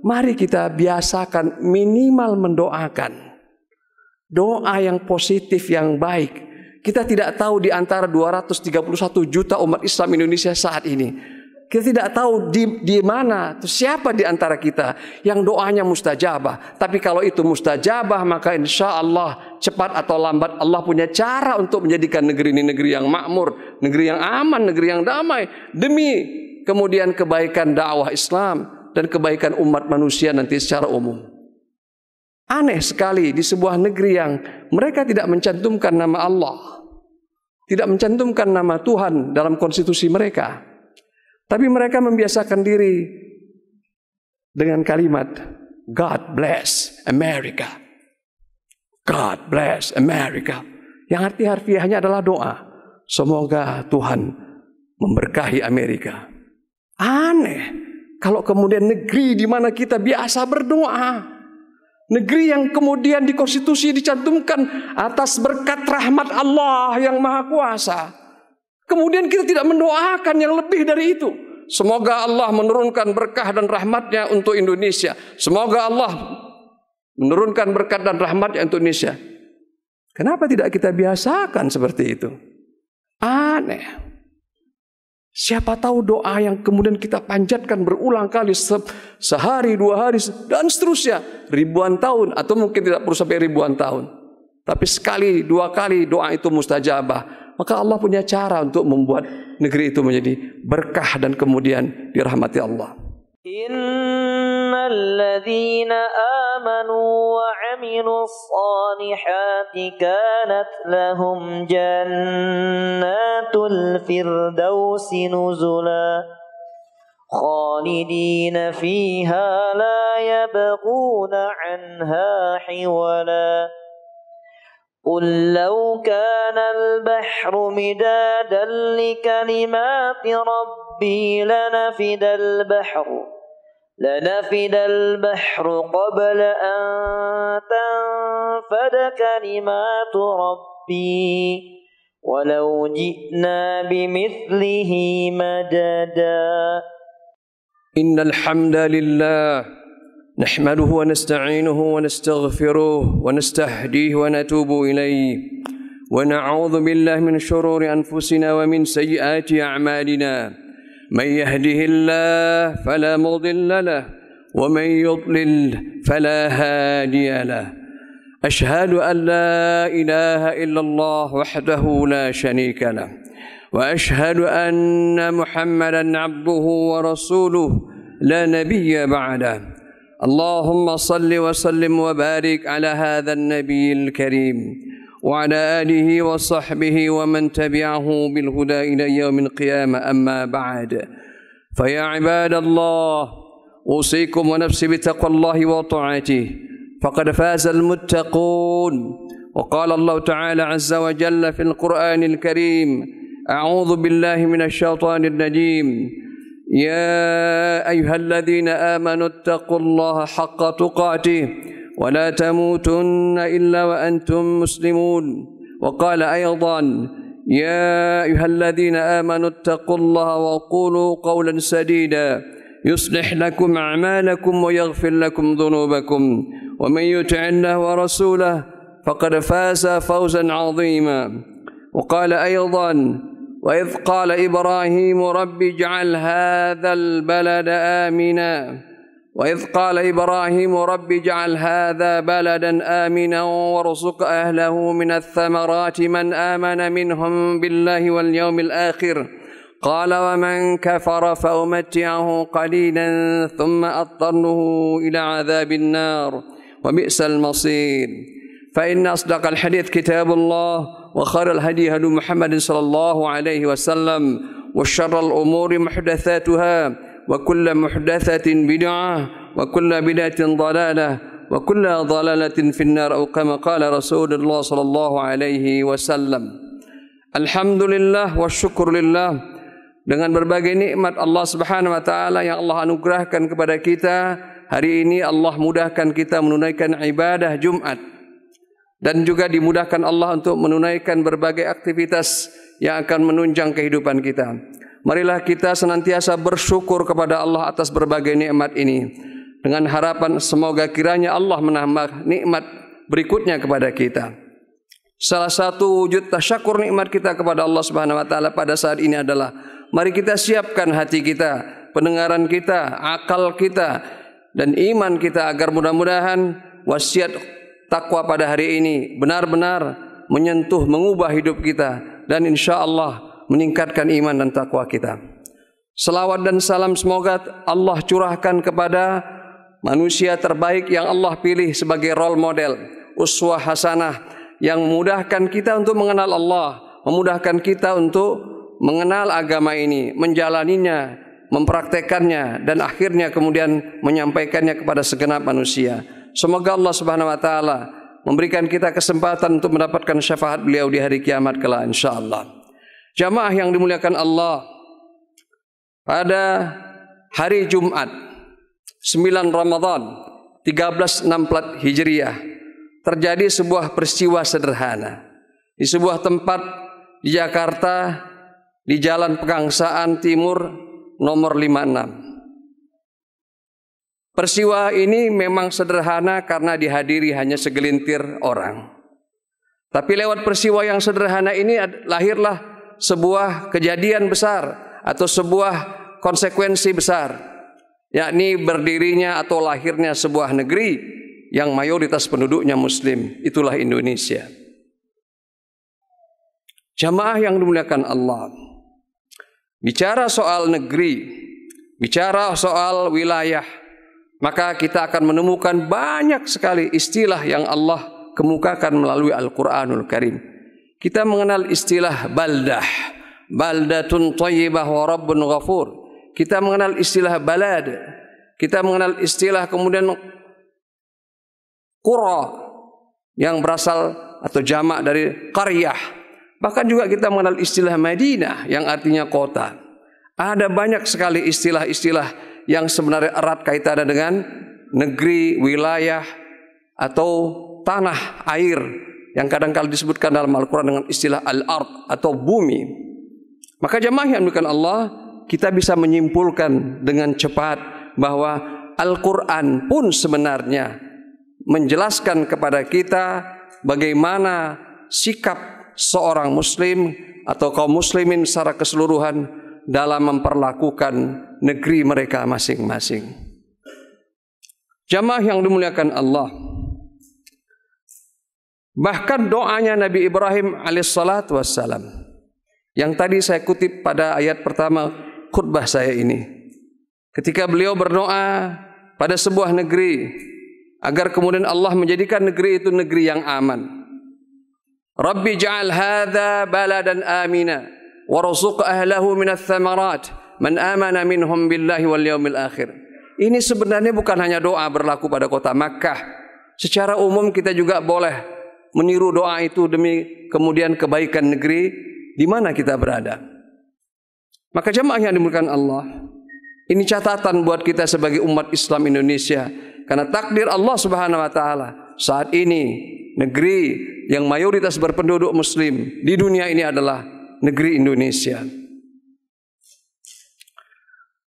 mari kita biasakan minimal mendoakan. Doa yang positif, yang baik. Kita tidak tahu di antara 231 juta umat Islam Indonesia saat ini, kita tidak tahu di mana, siapa di antara kita yang doanya mustajabah. Tapi kalau itu mustajabah, maka insya Allah cepat atau lambat Allah punya cara untuk menjadikan negeri ini negeri yang makmur, negeri yang aman, negeri yang damai, demi kemudian kebaikan dakwah Islam dan kebaikan umat manusia nanti secara umum. Aneh sekali di sebuah negeri yang mereka tidak mencantumkan nama Allah, tidak mencantumkan nama Tuhan dalam konstitusi mereka, tapi mereka membiasakan diri dengan kalimat God bless America, God bless America, yang arti harfiahnya adalah doa, semoga Tuhan memberkahi Amerika. Aneh kalau kemudian negeri di mana kita biasa berdoa, negeri yang kemudian di konstitusi dicantumkan atas berkat rahmat Allah yang Maha Kuasa, kemudian kita tidak mendoakan yang lebih dari itu. Semoga Allah menurunkan berkah dan rahmatnya untuk Indonesia. Semoga Allah menurunkan berkat dan rahmatnya untuk Indonesia. Kenapa tidak kita biasakan seperti itu? Aneh. Siapa tahu doa yang kemudian kita panjatkan berulang kali, sehari, 2 hari, dan seterusnya, ribuan tahun, atau mungkin tidak perlu sampai ribuan tahun. Tapi sekali, 2 kali doa itu mustajabah, maka Allah punya cara untuk membuat negeri itu menjadi berkah dan kemudian dirahmati Allah. Innal ladzina amanu wa 'amilus salihati kanat lahum jannatul firdausi nuzula khalidina fiha la yabghuna 'anha hiwala. قل لو كان البحر مدادا لكلمات ربي لنفد البحر قبل أن تنفد كلمات ربي ولو جئنا بمثله مددا. إن الحمد لله نحمده ونستعينه ونستغفره ونستهديه ونتوب إليه ونعوذ بالله من شرور أنفسنا ومن سيئات أعمالنا. من يهده الله فلا مضل له ومن يضلل فلا هادي له. أشهد أن لا إله إلا الله وحده لا شريك له وأشهد أن محمدا عبده ورسوله لا نبي بعده. اللهم صل وسلم وبارك على هذا النبي الكريم وعلى آله وصحبه ومن تبعه بالهدى إلى يوم القيامة. أما بعد، فيا عباد الله، أوصيكم ونفسي بتقوى الله وطاعته، فقد فاز المتقون. وقال الله تعالى عز وجل في القرآن الكريم: أعوذ بالله من الشيطان الرجيم، يا أيها الذين آمنوا اتقوا الله حق تقاته ولا تموتن إلا وأنتم مسلمون. وقال أيضا: يا أيها الذين آمنوا اتقوا الله وقولوا قولا سديدا يصلح لكم أعمالكم ويغفر لكم ذنوبكم ومن يطع الله ورسوله فقد فاز فوزا عظيما. وقال أيضا: وإذ قال إبراهيم رب اجعل هذا البلد آمنا وإذ قال إبراهيم رب اجعل هذا بلدا آمنا وارزق أهله من الثمرات من آمن منهم بالله واليوم الآخر قال ومن كفر فأمتعه قليلا ثم أضطره إلى عذاب النار وبئس المصير. فإن أصدق الحديث كتاب الله وخير الهدي هدي محمد صلى الله عليه وسلم وشر الأمور محدثاتها وكل محدثة بدعة وكل بدعة ضلالة وكل ضلالة في النار أو كما قال رسول الله صلى الله عليه وسلم. Alhamdulillah wa syukurillah, dengan berbagai nikmat Allah Subhanahu wa taala yang Allah anugerahkan kepada kita, hari ini Allah mudahkan kita menunaikan ibadah Jumat dan juga dimudahkan Allah untuk menunaikan berbagai aktivitas yang akan menunjang kehidupan kita. Marilah kita senantiasa bersyukur kepada Allah atas berbagai nikmat ini. dengan harapan semoga kiranya Allah menambah nikmat berikutnya kepada kita. Salah satu wujud tasyakur nikmat kita kepada Allah Subhanahu wa taala pada saat ini adalah mari kita siapkan hati kita, pendengaran kita, akal kita dan iman kita agar mudah-mudahan wasiat takwa pada hari ini benar-benar menyentuh, mengubah hidup kita dan insya Allah meningkatkan iman dan takwa kita. Selawat dan salam semoga Allah curahkan kepada manusia terbaik yang Allah pilih sebagai role model, uswah hasanah yang memudahkan kita untuk mengenal Allah, memudahkan kita untuk mengenal agama ini, menjalaninya, mempraktekannya dan akhirnya kemudian menyampaikannya kepada segenap manusia. Semoga Allah Subhanahu wa taala memberikan kita kesempatan untuk mendapatkan syafaat beliau di hari kiamat kelak insyaallah. Jamaah yang dimuliakan Allah, pada hari Jumat 9 Ramadan 1364 Hijriah terjadi sebuah peristiwa sederhana di sebuah tempat di Jakarta di Jalan Pegangsaan Timur nomor 56. Peristiwa ini memang sederhana karena dihadiri hanya segelintir orang. Tapi lewat peristiwa yang sederhana ini lahirlah sebuah kejadian besar atau sebuah konsekuensi besar, yakni berdirinya atau lahirnya sebuah negeri yang mayoritas penduduknya Muslim, itulah Indonesia. Jamaah yang dimuliakan Allah, bicara soal negeri, bicara soal wilayah, maka kita akan menemukan banyak sekali istilah yang Allah kemukakan melalui Al-Quranul Karim. Kita mengenal istilah baldah, baldatun thayyibah wa rabbun ghafur. Kita mengenal istilah balad, kita mengenal istilah kemudian qura yang berasal atau jamak dari qaryah. Bahkan juga kita mengenal istilah Madinah yang artinya kota. Ada banyak sekali istilah-istilah yang sebenarnya erat kaitannya dengan negeri, wilayah atau tanah, air yang kadang-kadang disebutkan dalam Al-Quran dengan istilah al-ard atau bumi. Maka jemaah yang dimuliakan Allah, kita bisa menyimpulkan dengan cepat bahwa Al-Quran pun sebenarnya menjelaskan kepada kita bagaimana sikap seorang muslim atau kaum muslimin secara keseluruhan dalam memperlakukan negeri mereka masing-masing. Jamaah yang dimuliakan Allah, bahkan doanya Nabi Ibrahim alaihissalatu wassalam yang tadi saya kutip pada ayat pertama khutbah saya ini, ketika beliau berdoa pada sebuah negeri agar kemudian Allah menjadikan negeri itu negeri yang aman. Rabbi ja'al hadha baladan amina warzuq ahlahu minats thamarat man amana minhum billahi wal yaumil akhir. Ini sebenarnya bukan hanya doa berlaku pada kota Makkah. Secara umum kita juga boleh meniru doa itu demi kemudian kebaikan negeri di mana kita berada. Maka jemaah yang dimuliakan Allah, ini catatan buat kita sebagai umat Islam Indonesia, karena takdir Allah Subhanahu wa taala saat ini negeri yang mayoritas berpenduduk muslim di dunia ini adalah negeri Indonesia.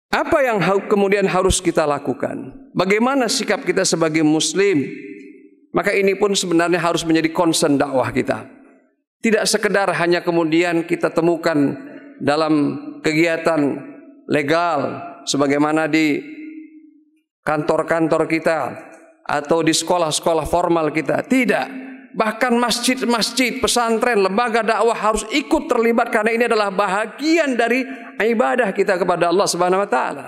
Apa yang kemudian harus kita lakukan? Bagaimana sikap kita sebagai muslim? Maka ini pun sebenarnya harus menjadi concern dakwah kita. Tidak sekedar hanya kemudian kita temukan dalam kegiatan legal sebagaimana di kantor-kantor kita atau di sekolah-sekolah formal kita. Tidak. Bahkan masjid-masjid, pesantren, lembaga dakwah harus ikut terlibat karena ini adalah bahagian dari ibadah kita kepada Allah Subhanahu wa taala.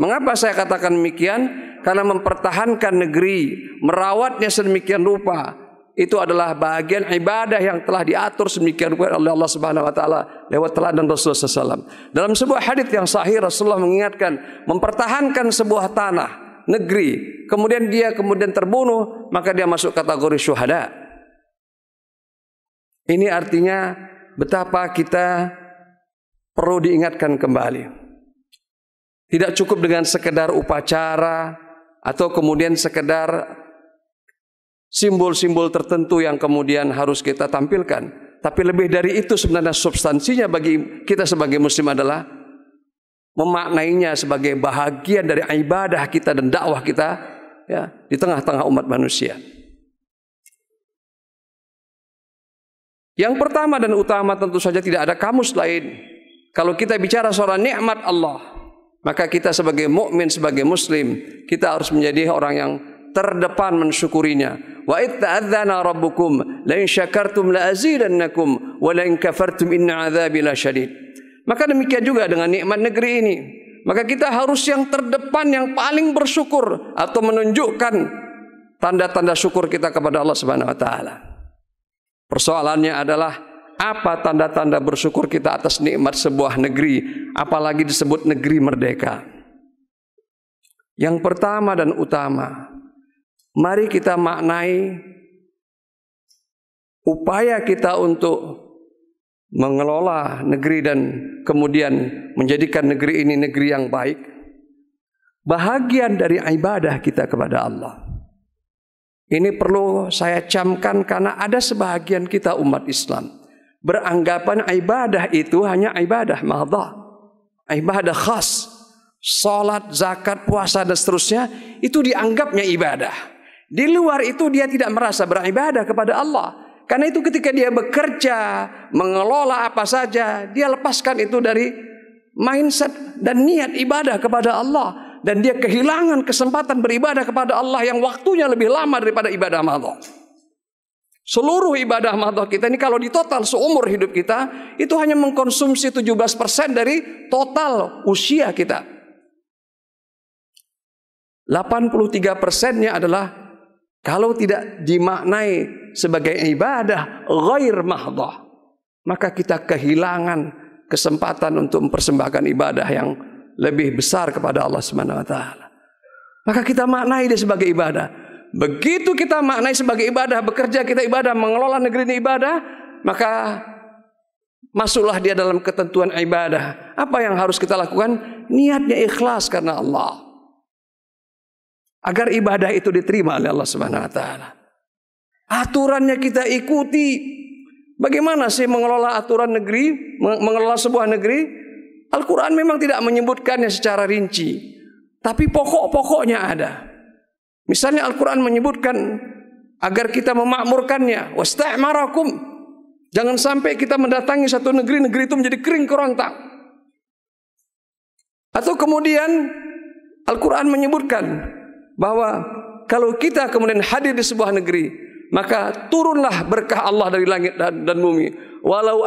Mengapa saya katakan demikian? Karena mempertahankan negeri, merawatnya sedemikian rupa, itu adalah bahagian ibadah yang telah diatur sedemikian rupa oleh Allah Subhanahu wa taala lewat teladan Rasulullah SAW. Dalam sebuah hadits yang sahih Rasulullah mengingatkan mempertahankan sebuah tanah, negeri, kemudian dia terbunuh, maka dia masuk kategori syuhada. Ini artinya betapa kita perlu diingatkan kembali. Tidak cukup dengan sekedar upacara atau kemudian sekedar simbol-simbol tertentu yang kemudian harus kita tampilkan. Tapi lebih dari itu sebenarnya substansinya bagi kita sebagai muslim adalah memaknainya sebagai bahagian dari ibadah kita dan dakwah kita ya di tengah-tengah umat manusia. Yang pertama dan utama tentu saja tidak ada kamus lain. Kalau kita bicara soal nikmat Allah, maka kita sebagai mukmin, sebagai muslim, kita harus menjadi orang yang terdepan mensyukurinya. Wa idz ta'adzana rabbukum la in syakartum la azidannakum wa la in kafartum inna 'adzabi lasyadid. Maka demikian juga dengan nikmat negeri ini. Maka kita harus yang terdepan, yang paling bersyukur atau menunjukkan tanda-tanda syukur kita kepada Allah Subhanahu wa taala. Persoalannya adalah apa tanda-tanda bersyukur kita atas nikmat sebuah negeri, apalagi disebut negeri merdeka. Yang pertama dan utama, mari kita maknai upaya kita untuk mengelola negeri dan kemudian menjadikan negeri ini negeri yang baik, bahagian dari ibadah kita kepada Allah. Ini perlu saya camkan karena ada sebahagian kita umat Islam beranggapan ibadah itu hanya ibadah mahdhah, ibadah khas, salat, zakat, puasa dan seterusnya itu dianggapnya ibadah. Di luar itu dia tidak merasa beribadah kepada Allah. Karena itu ketika dia bekerja, mengelola apa saja, dia lepaskan itu dari mindset dan niat ibadah kepada Allah. Dan dia kehilangan kesempatan beribadah kepada Allah yang waktunya lebih lama daripada ibadah mahdhah. Seluruh ibadah mahdhah kita ini kalau ditotal seumur hidup kita, itu hanya mengkonsumsi 17% dari total usia kita. 83%-nya adalah kalau tidak dimaknai sebagai ibadah ghair mahdhah, maka kita kehilangan kesempatan untuk mempersembahkan ibadah yang lebih besar kepada Allah Subhanahu wa taala. Maka kita maknai dia sebagai ibadah. Begitu kita maknai sebagai ibadah, bekerja kita ibadah, mengelola negeri ini ibadah, maka masuklah dia dalam ketentuan ibadah. Apa yang harus kita lakukan? Niatnya ikhlas karena Allah, agar ibadah itu diterima oleh Allah Subhanahu wa taala. Aturannya kita ikuti. Bagaimana sih mengelola aturan negeri, mengelola sebuah negeri? Al-Quran memang tidak menyebutkannya secara rinci, tapi pokok-pokoknya ada. Misalnya Al-Quran menyebutkan agar kita memakmurkannya, wasta'marakum. Jangan sampai kita mendatangi satu negeri, negeri itu menjadi kering kerontang. Atau kemudian Al-Quran menyebutkan bahwa kalau kita kemudian hadir di sebuah negeri, maka turunlah berkah Allah dari langit dan bumi. Walau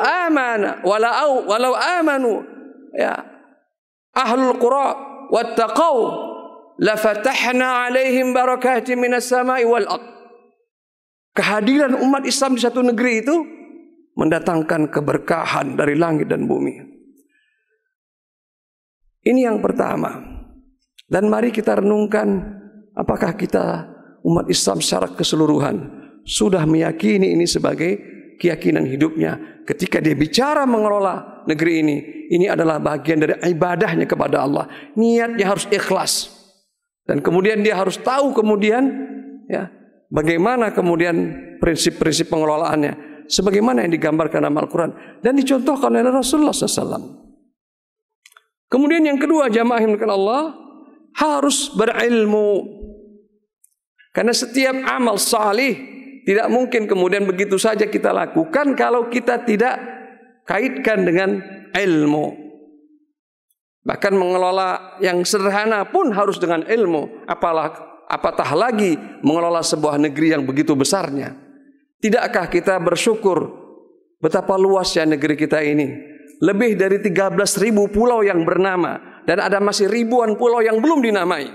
amanu ya ahlul qura wattaqau la fatahna alaihim barakatin minas samai wal ard. Kehadiran umat Islam di satu negeri itu mendatangkan keberkahan dari langit dan bumi. Ini yang pertama. Dan mari kita renungkan, apakah kita umat Islam secara keseluruhan sudah meyakini ini sebagai keyakinan hidupnya. Ketika dia bicara mengelola negeri ini adalah bagian dari ibadahnya kepada Allah. Niatnya harus ikhlas. Dan kemudian dia harus tahu kemudian ya bagaimana kemudian prinsip-prinsip pengelolaannya. Sebagaimana yang digambarkan dalam Al-Quran. Dan dicontohkan oleh Rasulullah SAW. Kemudian yang kedua, jamaah yang dimuliakan Allah, harus berilmu. Karena setiap amal salih tidak mungkin kemudian begitu saja kita lakukan kalau kita tidak kaitkan dengan ilmu. Bahkan mengelola yang sederhana pun harus dengan ilmu. Apatah lagi mengelola sebuah negeri yang begitu besarnya. Tidakkah kita bersyukur betapa luasnya negeri kita ini? Lebih dari 13.000 pulau yang bernama. Dan ada masih ribuan pulau yang belum dinamai.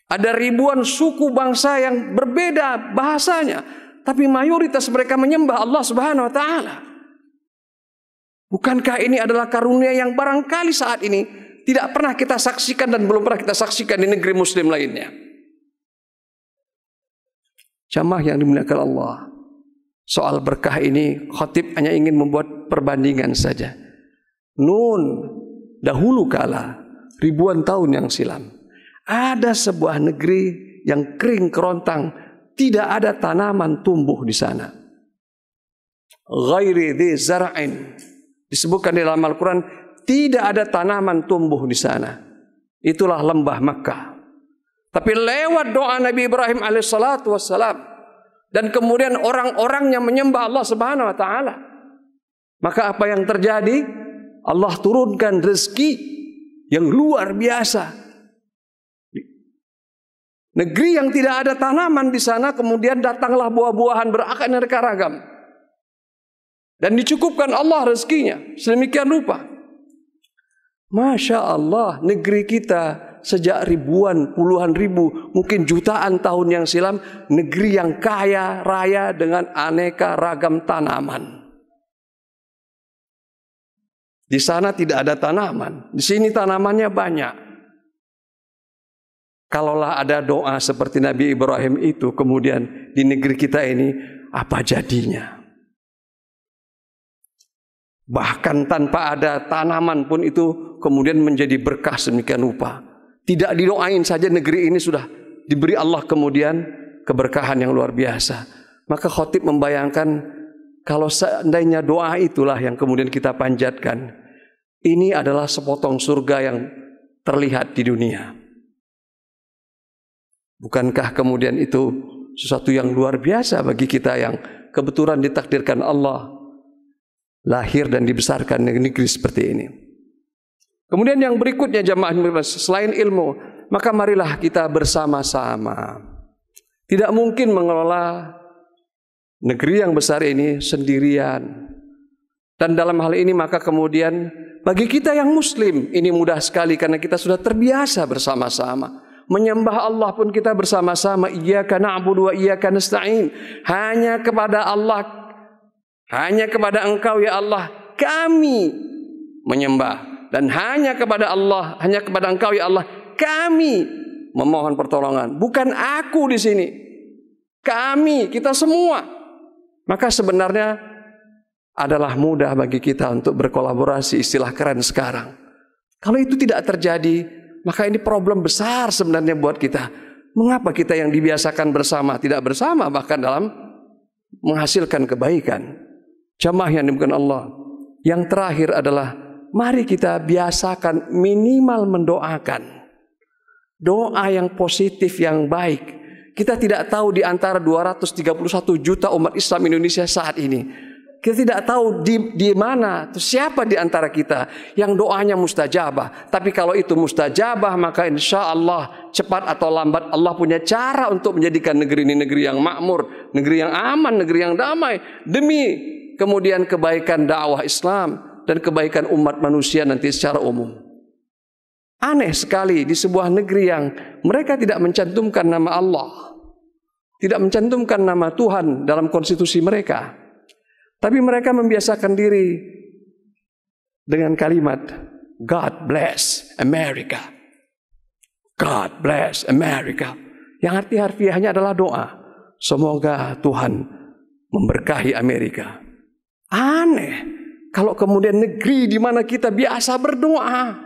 Ada ribuan suku bangsa yang berbeda bahasanya. Tapi mayoritas mereka menyembah Allah Subhanahu wa ta'ala. Bukankah ini adalah karunia yang barangkali saat ini tidak pernah kita saksikan dan belum pernah kita saksikan di negeri muslim lainnya. Jamaah yang dimuliakan Allah. Soal berkah ini khatib hanya ingin membuat perbandingan saja. Dahulu kala, ribuan tahun yang silam, ada sebuah negeri yang kering kerontang, tidak ada tanaman tumbuh di sana. Ghairi dzi zar'in. Disebutkan di dalam Al-Quran, tidak ada tanaman tumbuh di sana. Itulah lembah Makkah. Tapi lewat doa Nabi Ibrahim alaihissalatu wassalam, dan kemudian orang-orangnya menyembah Allah Subhanahu wa taala, maka apa yang terjadi? Allah turunkan rezeki yang luar biasa. Negeri yang tidak ada tanaman di sana, kemudian datanglah buah-buahan beraneka ragam. Dan dicukupkan Allah rezekinya sedemikian rupa. Masya Allah, negeri kita sejak ribuan, puluhan ribu, mungkin jutaan tahun yang silam, negeri yang kaya raya dengan aneka ragam tanaman. Di sana tidak ada tanaman, di sini tanamannya banyak. Kalaulah ada doa seperti Nabi Ibrahim itu, kemudian di negeri kita ini, apa jadinya? Bahkan tanpa ada tanaman pun itu kemudian menjadi berkah sedemikian rupa. Tidak didoain saja negeri ini sudah diberi Allah kemudian keberkahan yang luar biasa. Maka khotib membayangkan kalau seandainya doa itulah yang kemudian kita panjatkan, ini adalah sepotong surga yang terlihat di dunia. Bukankah kemudian itu sesuatu yang luar biasa bagi kita yang kebetulan ditakdirkan Allah lahir dan dibesarkan di negeri seperti ini. Kemudian yang berikutnya jamaah, selain ilmu, maka marilah kita bersama-sama. Tidak mungkin mengelola negeri yang besar ini sendirian. Dan dalam hal ini maka kemudian bagi kita yang muslim ini mudah sekali karena kita sudah terbiasa bersama-sama. Menyembah Allah pun kita bersama-sama. Iyyaka na'budu wa iyyaka nasta'in. Hanya kepada Allah, hanya kepada Engkau ya Allah kami menyembah, dan hanya kepada Allah, hanya kepada Engkau ya Allah kami memohon pertolongan. Bukan aku di sini, kami, kita semua. Maka sebenarnya adalah mudah bagi kita untuk berkolaborasi, istilah keren sekarang. Kalau itu tidak terjadi, maka ini problem besar sebenarnya buat kita. Mengapa kita yang dibiasakan bersama tidak bersama bahkan dalam menghasilkan kebaikan? Jamaah yang dimuliakan Allah. Yang terakhir adalah mari kita biasakan minimal mendoakan. Doa yang positif, yang baik. Kita tidak tahu di antara 231 juta umat Islam Indonesia saat ini, kita tidak tahu di mana, siapa di antara kita yang doanya mustajabah. Tapi kalau itu mustajabah, maka insya Allah cepat atau lambat Allah punya cara untuk menjadikan negeri ini negeri yang makmur, negeri yang aman, negeri yang damai, demi kemudian kebaikan dakwah Islam dan kebaikan umat manusia nanti secara umum. Aneh sekali di sebuah negeri yang mereka tidak mencantumkan nama Allah, tidak mencantumkan nama Tuhan dalam konstitusi mereka. Tapi mereka membiasakan diri dengan kalimat God bless America. God bless America. Yang arti harfiahnya adalah doa. Semoga Tuhan memberkahi Amerika. Aneh kalau kemudian negeri di mana kita biasa berdoa,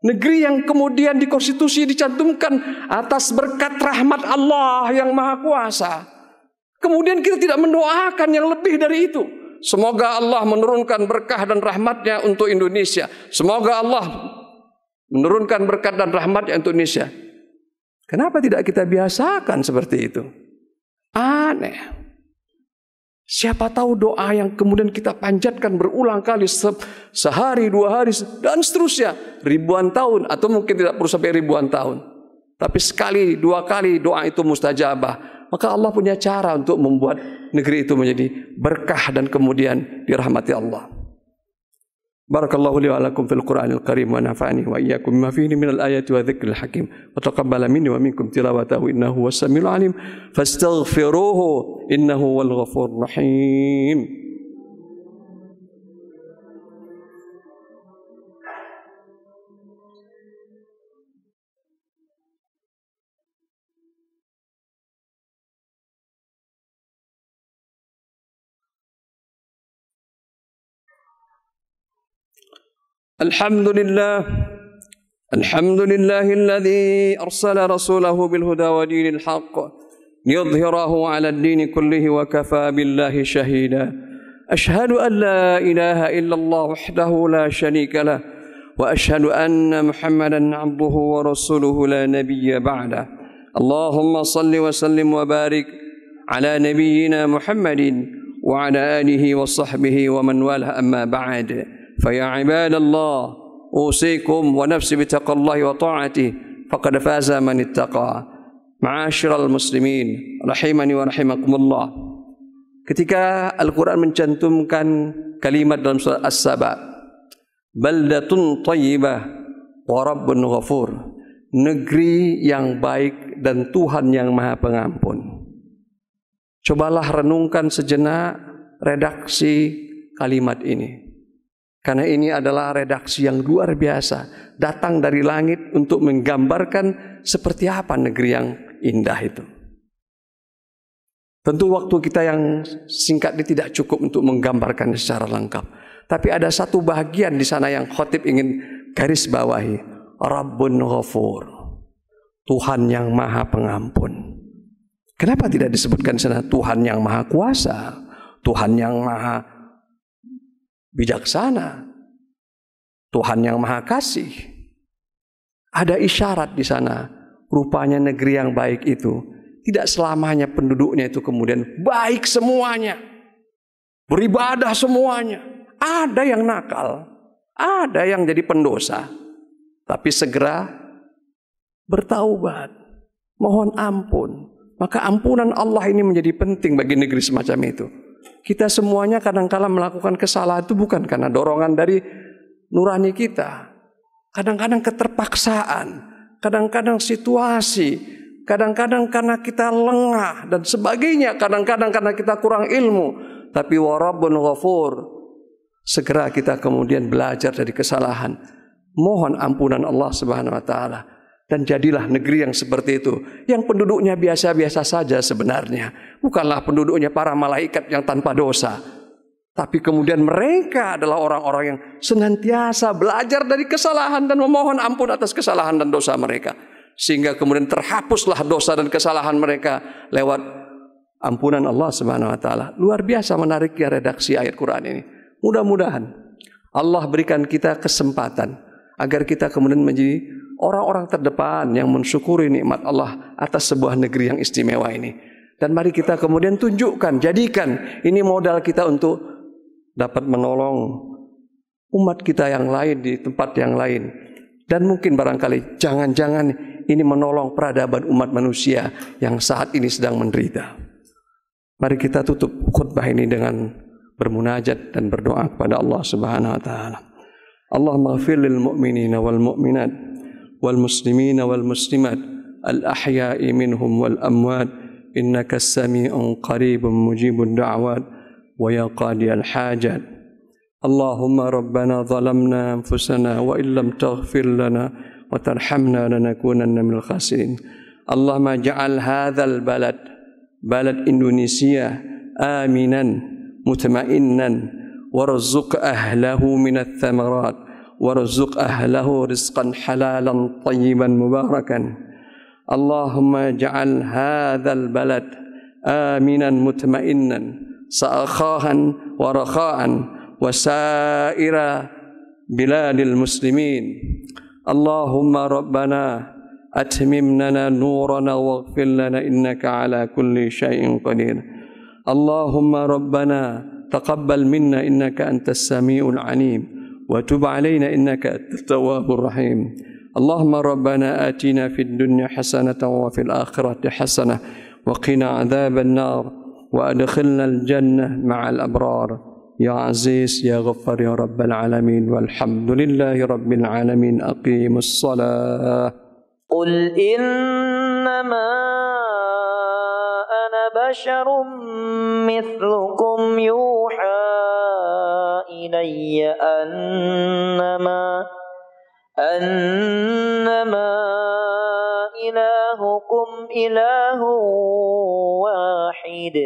negeri yang kemudian di konstitusi dicantumkan atas berkat rahmat Allah yang Maha Kuasa, kemudian kita tidak mendoakan yang lebih dari itu. Semoga Allah menurunkan berkah dan rahmatnya untuk Indonesia. Semoga Allah menurunkan berkat dan rahmatnya untuk Indonesia. Kenapa tidak kita biasakan seperti itu? Aneh. Siapa tahu doa yang kemudian kita panjatkan berulang kali, sehari, 2 hari, dan seterusnya, ribuan tahun, atau mungkin tidak perlu sampai ribuan tahun. Tapi sekali, 2 kali doa itu mustajabah. Maka Allah punya cara untuk membuat negeri itu menjadi berkah dan kemudian dirahmati Allah. Barakallahu li wa lakum fil Qur'anil Karim wa nafa'ani wa iyyakum bima fihi minal ayati wa dzikril hakim. Wa taqabbala minni wa minkum tilawatahu innahu was-sami'ul 'alim. Fastaghfiruhu innahu wal ghafurur rahim. Alhamdulillah, alhamdulillahilladzi arsala rasulahu bil huda wa dinil haqq liyudhhirahu 'ala ad-din kullihi wa kafa billahi shahida. أشهد أن لا إله إلا الله وحده لا شريك له وأشهد أن محمدا عبده ورسوله لا نبي بعده اللهم صل وسلم وبارك على نبينا محمد وعلى آله وصحبه ومن والاه أما بعد فيا عباد الله أوصيكم ونفسي بتقوى الله وطاعته فقد فاز من اتقى معاشر المسلمين rahimani wa rahimakumullah. Ketika Al-Quran mencantumkan kalimat dalam surat As-Saba, baldatun thayyibah wa rabbun ghafur, negeri yang baik dan Tuhan yang Maha Pengampun. Cobalah renungkan sejenak redaksi kalimat ini, karena ini adalah redaksi yang luar biasa, datang dari langit untuk menggambarkan seperti apa negeri yang indah itu. Tentu waktu kita yang singkat ini tidak cukup untuk menggambarkan secara lengkap. Tapi ada satu bagian di sana yang khotib ingin garis bawahi. Rabbun ghafur, Tuhan yang Maha Pengampun. Kenapa tidak disebutkan sana Tuhan yang Maha Kuasa, Tuhan yang Maha Bijaksana, Tuhan yang Maha Kasih? Ada isyarat di sana. Rupanya negeri yang baik itu tidak selamanya penduduknya itu kemudian baik semuanya, beribadah semuanya. Ada yang nakal, ada yang jadi pendosa, tapi segera bertaubat, mohon ampun. Maka ampunan Allah ini menjadi penting bagi negeri semacam itu. Kita semuanya kadang-kala melakukan kesalahan itu bukan karena dorongan dari nurani kita. Kadang-kadang keterpaksaan, kadang-kadang situasi, kadang-kadang karena kita lengah dan sebagainya, kadang-kadang karena kita kurang ilmu. Tapi wa rabbun ghafur, segera kita kemudian belajar dari kesalahan, mohon ampunan Allah Subhanahu wa taala, dan jadilah negeri yang seperti itu, yang penduduknya biasa-biasa saja sebenarnya, bukanlah penduduknya para malaikat yang tanpa dosa, tapi kemudian mereka adalah orang-orang yang senantiasa belajar dari kesalahan dan memohon ampun atas kesalahan dan dosa mereka. Sehingga kemudian terhapuslah dosa dan kesalahan mereka lewat ampunan Allah Subhanahu wa taala. Luar biasa menariknya redaksi ayat Quran ini. Mudah-mudahan Allah berikan kita kesempatan agar kita kemudian menjadi orang-orang terdepan yang mensyukuri nikmat Allah atas sebuah negeri yang istimewa ini. Dan mari kita kemudian tunjukkan, jadikan ini modal kita untuk dapat menolong umat kita yang lain di tempat yang lain. Dan mungkin barangkali jangan-jangan ini menolong peradaban umat manusia yang saat ini sedang menderita. Mari kita tutup khutbah ini dengan bermunajat dan berdoa kepada Allah Subhanahu wa taala. Allahumma ighfir lil mu'minina wal mu'minat wal muslimina wal muslimat al ahya'i minhum wal amwat innaka as-sami'un qaribun mujibud da'wat wa ya qadiyal hajat. Allahumma rabbana zalamna anfusana wa illam taghfir lana wa tarhamna lanakunanna minal khasirin. Allahumma ja'al hadzal balad Indonesia aminan mutma'innan warzuq ahlahu minats thamarat warzuq ahlahu rizqan halalan tayyiban mubarakan. Allahumma ja'al hadzal balad aminan mutma'innan sa'akhahan wa rakha'an وسائر بلاد المسلمين. اللهم ربنا أتمم لنا نورنا واغفر لنا إنك على كل شيء قدير. اللهم ربنا تقبل منا إنك أنت السميع العليم وتب علينا إنك أنت التواب الرحيم. اللهم ربنا آتنا في الدنيا حسنة وفي الآخرة حسنة وقنا عذاب النار وأدخلنا الجنة مع الأبرار. يا عزيز يا غفار يا رب العالمين والحمد لله رب العالمين. أقيم الصلاة. قل إنما أنا بشر مثلكم يوحى إلي أنما إلهكم إله واحد